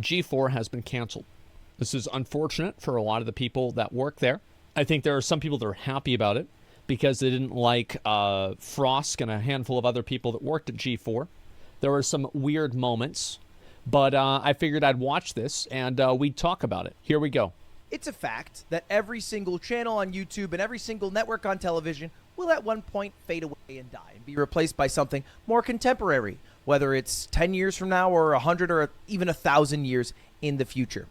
G4 has been canceled. This is unfortunate for a lot of the people that work there. I think there are some people that are happy about it because they didn't like Frost and a handful of other people that worked at G4. There were some weird moments, but I figured I'd watch this and we'd talk about it. Here we go. It's a fact that every single channel on YouTube and every single network on television will at one point fade away and die and be replaced by something more contemporary, whether it's 10 years from now or 100 or even 1,000 years in the future.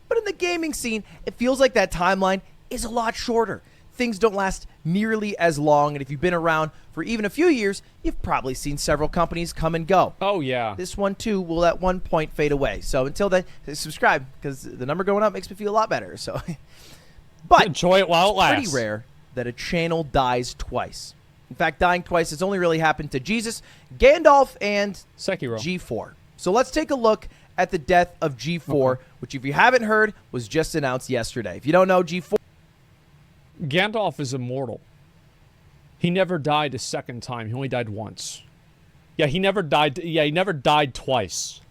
But in the gaming scene, it feels like that timeline is a lot shorter. Things don't last nearly as long, and if you've been around for even a few years, you've probably seen several companies come and go. Oh, yeah. This one, too, will at one point fade away. So until then, subscribe, because the number going up makes me feel a lot better. So, but enjoy it while it lasts. It's pretty rare that a channel dies twice. In fact, dying twice has only really happened to Jesus, Gandalf, and Sekiro. G4. So let's take a look at the death of G4, which, if you haven't heard, was just announced yesterday. If you don't know, G4... Gandalf is immortal. He never died a second time. He only died once. Yeah, he never died. Yeah, he never died twice.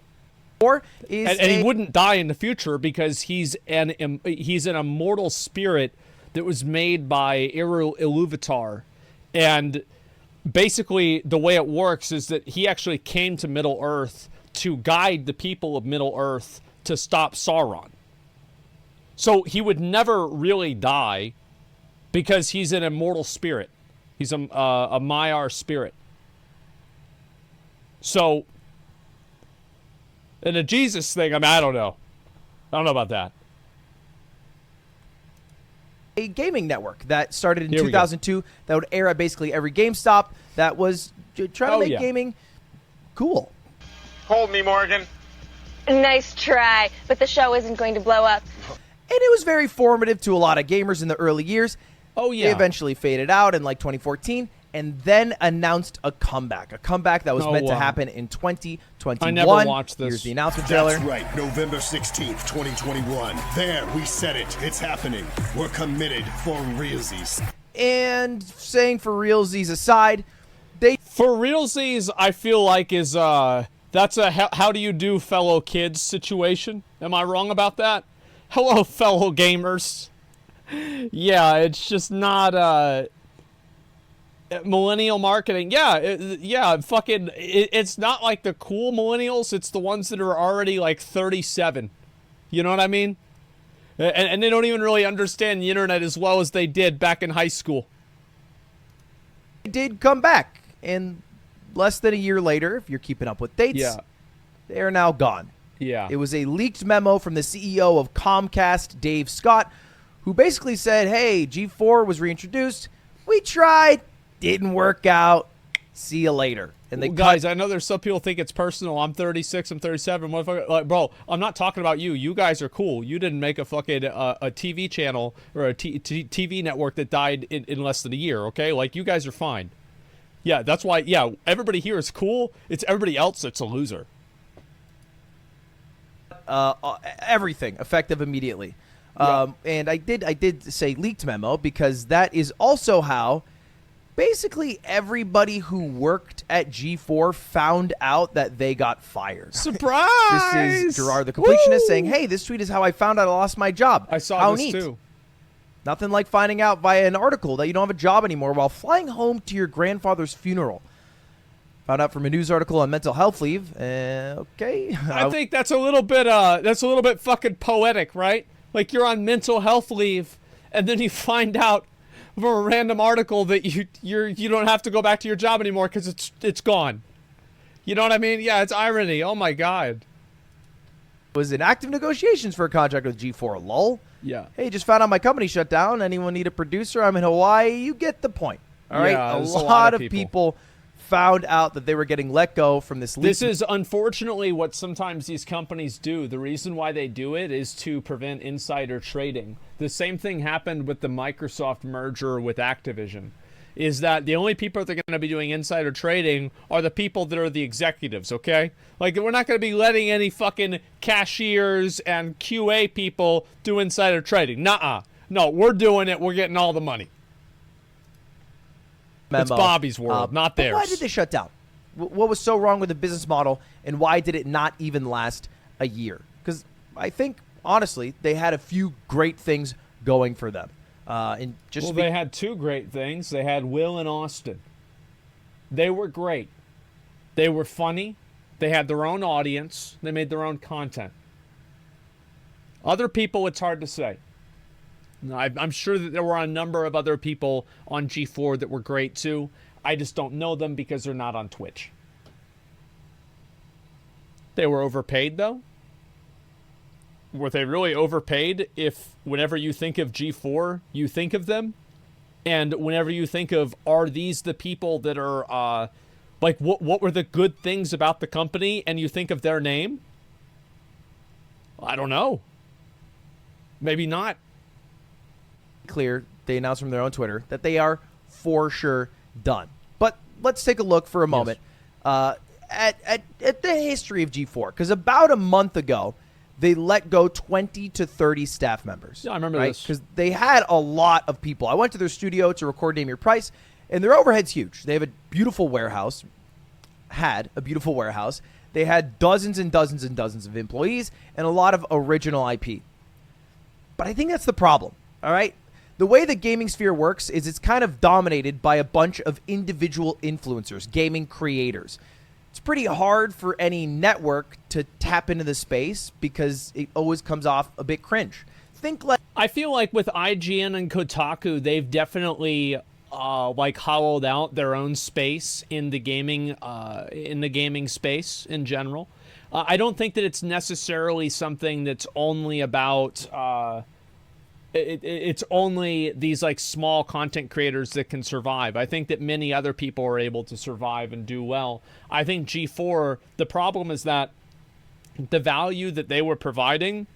And he wouldn't die in the future because he's an immortal spirit that was made by Iluvatar. And basically, the way it works is that he actually came to Middle-earth to guide the people of Middle-earth to stop Sauron. So he would never really die because he's an immortal spirit. He's a Maiar spirit. So, and the Jesus thing, I mean, I don't know. I don't know about that. A gaming network that started in 2002 that would air at basically every GameStop that was trying to make gaming cool. Hold me, Morgan. Nice try, but the show isn't going to blow up. And it was very formative to a lot of gamers in the early years. Oh, yeah. They eventually faded out in like 2014 and then announced a comeback that was meant to happen in 2021. I never watched this. Here's the announcement trailer. That's right, November 16th, 2021. There, we said it. It's happening. We're committed for realsies. And saying for realsies aside, For realsies, I feel like is, that's a how do you do, fellow kids situation. Am I wrong about that? Hello, fellow gamers. Yeah, it's just not, millennial marketing. Yeah, it's not like the cool millennials. It's the ones that are already like 37. You know what I mean? And they don't even really understand the internet as well as they did back in high school. They did come back, and less than a year later, if you're keeping up with dates, they are now gone. Yeah. It was a leaked memo from the CEO of Comcast, Dave Scott, who basically said, hey, G4 was reintroduced. We tried. Didn't work out. See you later. And guys, I know there's some people think it's personal. I'm 36. I'm 37. Like, bro, I'm not talking about you. You guys are cool. You didn't make a fucking a TV channel or a TV network that died in less than a year, okay? Like, you guys are fine. Yeah, that's why, everybody here is cool. It's everybody else that's a loser. Everything effective immediately. And I did say leaked memo because that is also how basically everybody who worked at G4 found out that they got fired. Surprise! This is Gerard the Completionist saying, hey, this tweet is how I found out I lost my job. I saw how this neat. too. Nothing like finding out via an article that you don't have a job anymore while flying home to your grandfather's funeral. Found out from a news article on mental health leave. Okay. I think that's a little bit fucking poetic, right? Like you're on mental health leave, and then you find out from a random article that you don't have to go back to your job anymore because it's gone. You know what I mean? Yeah, it's irony. Oh my god. Was in active negotiations for a contract with G4. Lol. Yeah. Hey, just found out my company shut down. Anyone need a producer? I'm in Hawaii. You get the point. All right. Yeah, a lot of people found out that they were getting let go from this leak. This is unfortunately what sometimes these companies do. The reason why they do it is to prevent insider trading. The same thing happened with the Microsoft merger with Activision. Is that the only people that are going to be doing insider trading are the people that are the executives, okay? Like, we're not going to be letting any fucking cashiers and QA people do insider trading. Nuh-uh. No, we're doing it. We're getting all the money. It's Bobby's world, not theirs. Why did they shut down? What was so wrong with the business model, and why did it not even last a year? Because I think, honestly, they had a few great things going for them. They had two great things. They had Will and Austin. They were great. They were funny. They had their own audience. They made their own content. Other people, it's hard to say. I'm sure that there were a number of other people on G4 that were great too. I just don't know them because they're not on Twitch. They were overpaid, though. Were they really overpaid if whenever you think of G4, you think of them? And whenever you think of, are these the people that are, what were the good things about the company, and you think of their name? I don't know. Maybe not. Clear, they announced from their own Twitter that they are for sure done. But let's take a look for a moment at the history of G4, because about a month ago, they let go 20 to 30 staff members. Yeah, I remember this. Because they had a lot of people. I went to their studio to record Name Your Price, and their overhead's huge. They have a beautiful warehouse. Had a beautiful warehouse. They had dozens and dozens and dozens of employees and a lot of original IP. But I think that's the problem, all right? The way the gaming sphere works is it's kind of dominated by a bunch of individual influencers, gaming creators. It's pretty hard for any network to tap into the space because it always comes off a bit cringe. I feel like with IGN and Kotaku, they've definitely hollowed out their own space in the gaming space in general. I don't think that it's necessarily something that's only about it's only these like small content creators that can survive. I think that many other people are able to survive and do well. I think G4, the problem is that the value that they were providing,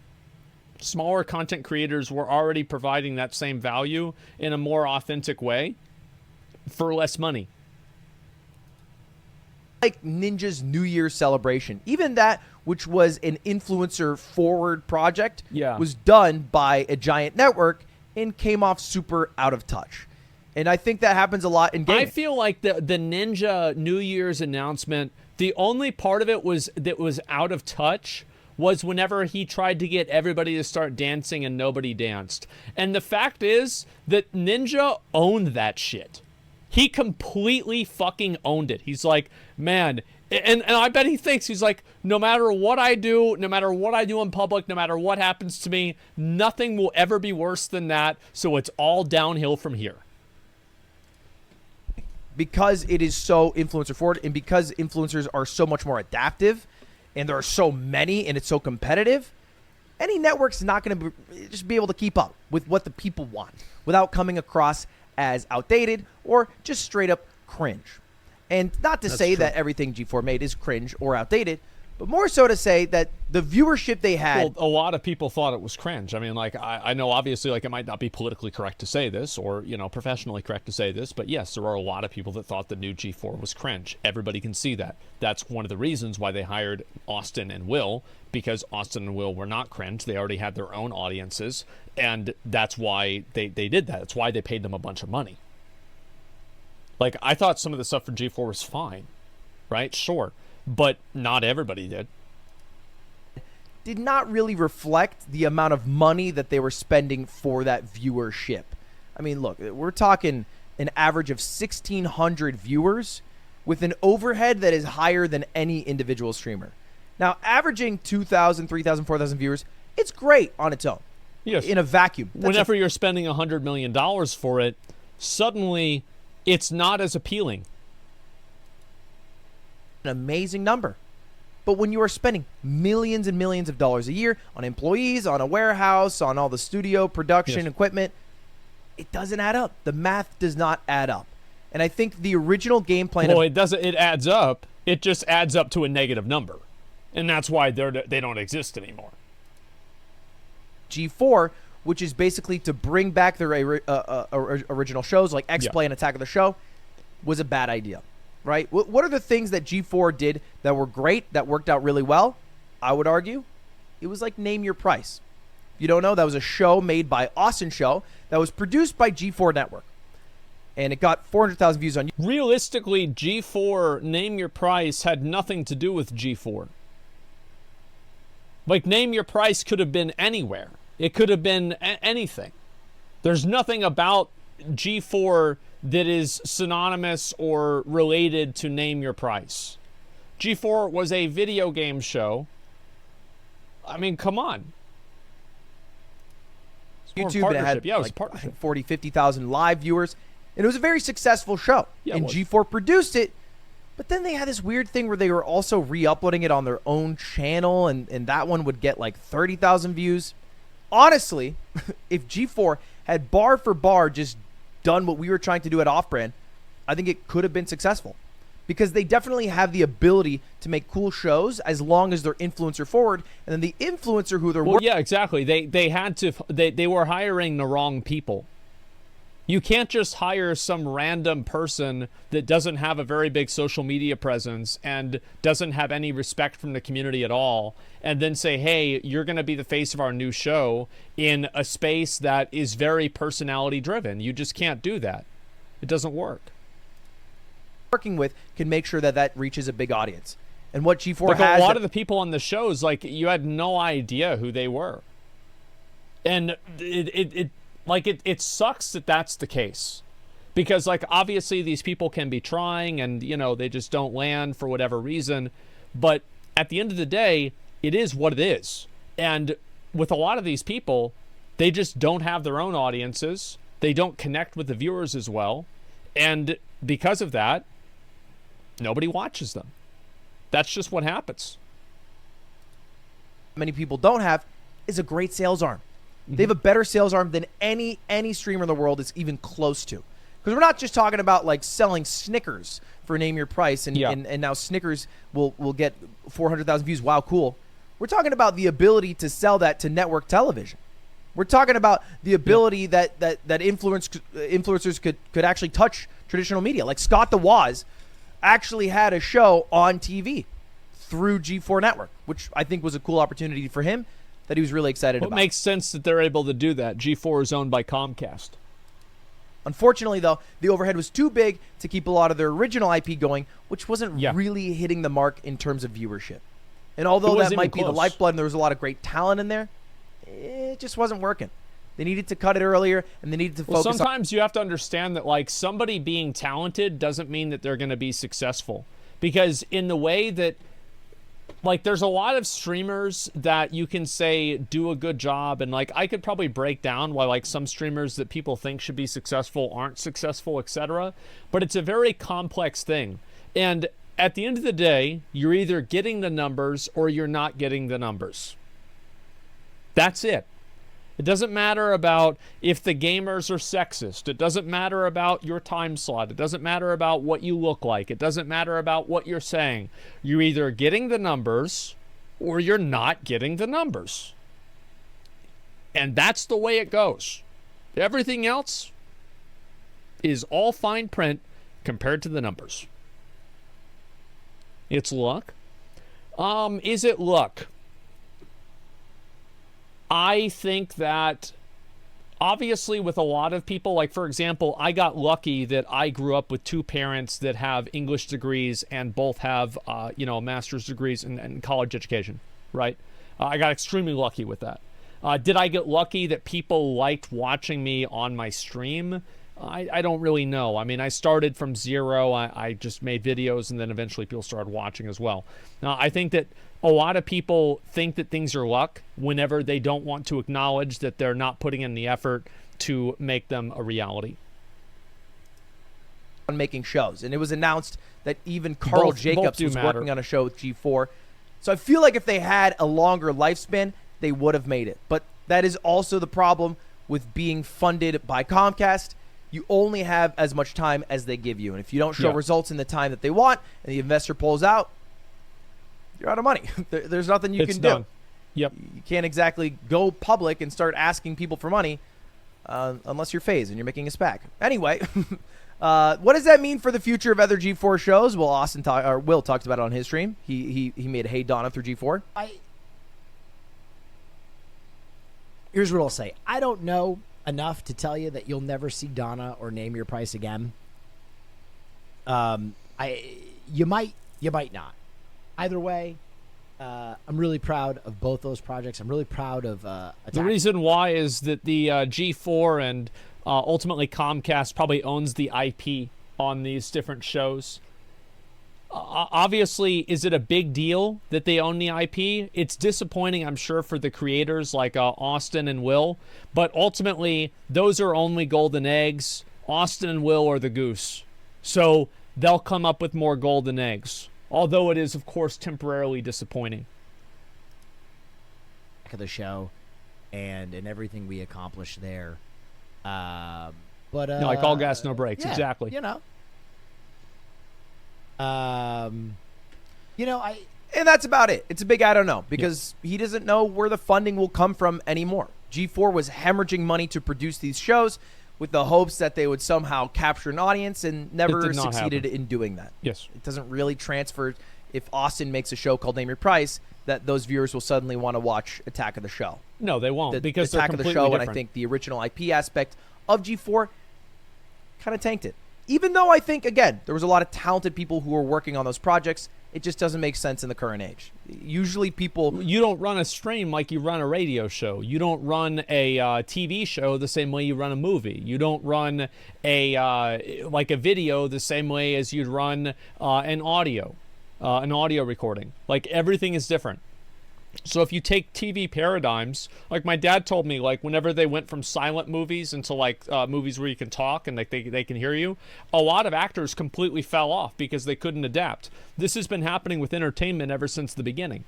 smaller content creators were already providing that same value in a more authentic way for less money. Like Ninja's New Year's celebration, even that which was an influencer forward project was done by a giant network and came off super out of touch. And I think that happens a lot in gaming. I feel like the Ninja New Year's announcement, the only part of it that was out of touch was whenever he tried to get everybody to start dancing and nobody danced. And the fact is that Ninja owned that shit. He completely fucking owned it. He's like, man, and I bet he thinks, he's like, no matter what I do in public, no matter what happens to me, nothing will ever be worse than that, so it's all downhill from here. Because it is so influencer forward, and because influencers are so much more adaptive, and there are so many, and it's so competitive, any network's not going to just be able to keep up with what the people want without coming across as outdated or just straight up cringe. And not to say that everything G4 made is cringe or outdated, but more so to say that the viewership they had... Well, a lot of people thought it was cringe. I mean, like, I know obviously, like, it might not be politically correct to say this or, you know, professionally correct to say this, but yes, there are a lot of people that thought the new G4 was cringe. Everybody can see that. That's one of the reasons why they hired Austin and Will, because Austin and Will were not cringe. They already had their own audiences, and that's why they did that. That's why they paid them a bunch of money. Like, I thought some of the stuff for G4 was fine, right? Sure. But not everybody did not really reflect the amount of money that they were spending for that viewership. I mean, look, we're talking an average of 1,600 viewers with an overhead that is higher than any individual streamer. Now, averaging 2,000, 3,000, 4,000 viewers, it's great on its own. Yes. In a vacuum. Whenever you're spending $100 million for it, suddenly it's not as appealing. An amazing number. But when you are spending millions and millions of dollars a year on employees, on a warehouse, on all the studio production equipment, it doesn't add up. The math does not add up. And I think the original game plan... Well, it adds up. It just adds up to a negative number. And that's why they don't exist anymore. G4, which is basically to bring back their original shows like X-Play and Attack of the Show, was a bad idea. Right? What are the things that G4 did that were great, that worked out really well? I would argue it was like Name Your Price. You don't know? That was a show made by Austin Show that was produced by G4 Network. And it got 400,000 views on YouTube. Realistically, G4 Name Your Price had nothing to do with G4. Like, Name Your Price could have been anywhere. It could have been anything. There's nothing about G4 that is synonymous or related to Name Your Price. G4 was a video game show. I mean, come on. YouTube, and it had yeah, it was like, a partnership. 40, 50,000 live viewers. And it was a very successful show. Yeah, and G4 produced it. But then they had this weird thing where they were also re-uploading it on their own channel. And that one would get like 30,000 views. Honestly, if G4 had bar for bar just done what we were trying to do at Off-Brand, I think it could have been successful. Because they definitely have the ability to make cool shows as long as they're influencer forward. And then the influencer who they're working. Yeah, exactly. They were hiring the wrong people. You can't just hire some random person that doesn't have a very big social media presence and doesn't have any respect from the community at all, and then say, hey, you're going to be the face of our new show in a space that is very personality driven. You just can't do that. It doesn't work. Working with can make sure that that reaches a big audience. And what G4 like has, a lot of the people on the shows, like, you had no idea who they were, and it sucks that that's the case, because, like, obviously these people can be trying and, you know, they just don't land for whatever reason, but at the end of the day, it is what it is. And with a lot of these people, they just don't have their own audiences. They don't connect with the viewers as well, and because of that, nobody watches them. That's just what happens. Many people don't have is a great sales arm. They have a better sales arm than any streamer in the world is even close to. Because we're not just talking about like selling Snickers for Name Your Price and now Snickers will get 400,000 views. Wow, cool. We're talking about the ability to sell that to network television. We're talking about the ability that influencers could actually touch traditional media. Like Scott the Woz actually had a show on TV through G4 Network, which I think was a cool opportunity for him that he was really excited about. It makes sense that they're able to do that. G4 is owned by Comcast. Unfortunately, though, the overhead was too big to keep a lot of their original IP going, which wasn't really hitting the mark in terms of viewership. And although that might be the lifeblood and there was a lot of great talent in there, it just wasn't working. They needed to cut it earlier, and they needed to focus on... Sometimes you have to understand that, like, somebody being talented doesn't mean that they're going to be successful. Because in the way that, like, there's a lot of streamers that you can say do a good job, and, like, I could probably break down why, like, some streamers that people think should be successful aren't successful, etc. But it's a very complex thing. And at the end of the day, you're either getting the numbers or you're not getting the numbers. That's it. It doesn't matter about if the gamers are sexist. It doesn't matter about your time slot. It doesn't matter about what you look like. It doesn't matter about what you're saying. You're either getting the numbers or you're not getting the numbers. And that's the way it goes. Everything else is all fine print compared to the numbers. It's luck. Is it luck? I think that obviously with a lot of people, like, for example, I got lucky that I grew up with two parents that have English degrees and both have, master's degrees and college education, right? I got extremely lucky with that. Did I get lucky that people liked watching me on my stream? I don't really know. I mean, I started from zero. I just made videos, and then eventually people started watching as well. Now, I think that a lot of people think that things are luck whenever they don't want to acknowledge that they're not putting in the effort to make them a reality. On making shows, and it was announced that even Carl Jacobs was working on a show with G4. So I feel like if they had a longer lifespan, they would have made it. But that is also the problem with being funded by Comcast. You only have as much time as they give you. And if you don't show results in the time that they want and the investor pulls out, you're out of money. There's nothing you can do. Yep. You can't exactly go public and start asking people for money unless you're FaZe and you're making a SPAC. Anyway, what does that mean for the future of other G4 shows? Well, Will talked about it on his stream. He made Hey Donna through G4. Here's what I'll say. I don't know enough to tell you that you'll never see Donna or Name Your Price again. You might not. Either way, I'm really proud of both those projects. I'm really proud of The reason why is that the G4 and ultimately Comcast probably owns the IP on these different shows. Obviously, is it a big deal that they own the IP? It's disappointing, I'm sure, for the creators like Austin and Will, but ultimately, those are only golden eggs. Austin and Will are the goose. So they'll come up with more golden eggs, although it is, of course, temporarily disappointing. Of the show and everything we accomplished there. But no, like all gas, no brakes. Yeah, exactly. You know, and that's about it. It's a big I don't know because he doesn't know where the funding will come from anymore. G4 was hemorrhaging money to produce these shows with the hopes that they would somehow capture an audience and never succeeded in doing that. Yes. It doesn't really transfer if Austin makes a show called Name Your Price that those viewers will suddenly want to watch Attack of the Show. No, they won't because Attack they're of the completely Show different. and I think the original IP aspect of G4 kind of tanked it. Even though I think, again, there was a lot of talented people who were working on those projects, it just doesn't make sense in the current age. Usually people... You don't run a stream like you run a radio show. You don't run a TV show the same way you run a movie. You don't run a video the same way as you'd run an audio recording. Like, everything is different. So if you take TV paradigms, like my dad told me, like whenever they went from silent movies into like movies where you can talk and like they can hear you, a lot of actors completely fell off because they couldn't adapt. This has been happening with entertainment ever since the beginning.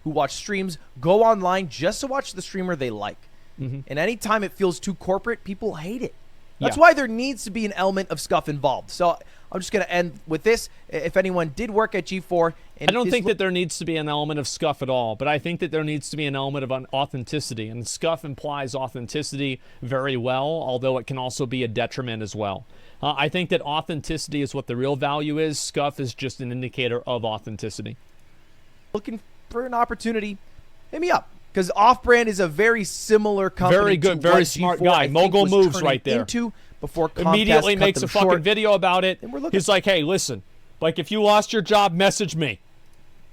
Who watch streams go online just to watch the streamer they like. Mm-hmm. And anytime it feels too corporate, people hate it. That's why there needs to be an element of scuff involved. So I'm just going to end with this. If anyone did work at G4... I don't think that there needs to be an element of scuff at all, but I think that there needs to be an element of authenticity. And scuff implies authenticity very well, although it can also be a detriment as well. I think that authenticity is what the real value is. Scuff is just an indicator of authenticity. Looking for an opportunity, hit me up. Because Off-Brand is a very similar company. Very good, to very what smart G4 guy. Mogul moves right there. Before Comcast immediately cut makes them a fucking short. video about it. He's like, hey, listen, like if you lost your job, message me.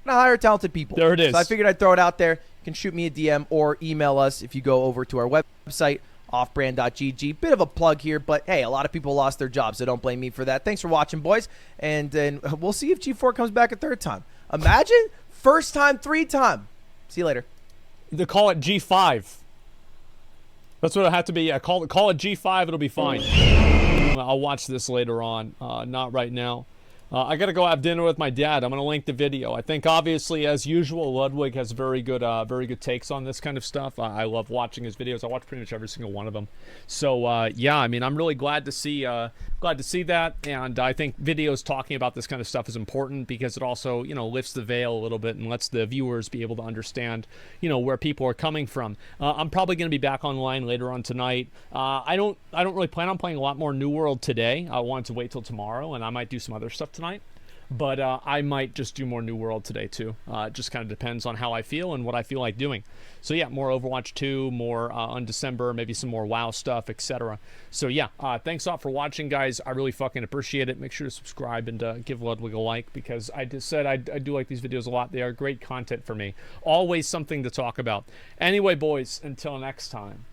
And I hire talented people. There it is. So I figured I'd throw it out there. You can shoot me a DM or email us if you go over to our website, offbrand.gg. Bit of a plug here, but hey, a lot of people lost their jobs, so don't blame me for that. Thanks for watching, boys. And we'll see if G4 comes back a third time. Imagine first time, 3 time. See you later. They call it G5. That's what it had to be. Yeah, call it G5. It'll be fine. I'll watch this later on. Not right now. I gotta go have dinner with my dad. I'm gonna link the video. I think obviously, as usual, Ludwig has very good takes on this kind of stuff. I love watching his videos. I watch pretty much every single one of them. So yeah, I mean, I'm really glad to see that, and I think videos talking about this kind of stuff is important because it also, lifts the veil a little bit and lets the viewers be able to understand, where people are coming from. I'm probably gonna be back online later on tonight. I don't really plan on playing a lot more New World today. I wanted to wait till tomorrow, and I might do some other stuff tonight. But I might just do more New World today too. It just kind of depends on how I feel and what I feel like doing. So yeah, more Overwatch 2, more on December, maybe some more WoW stuff, etc. So yeah, thanks a lot for watching, guys. I really fucking appreciate it. Make sure to subscribe and give Ludwig a like because I just said I do like these videos a lot. They are great content for me. Always something to talk about. Anyway, boys, until next time.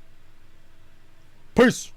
Peace!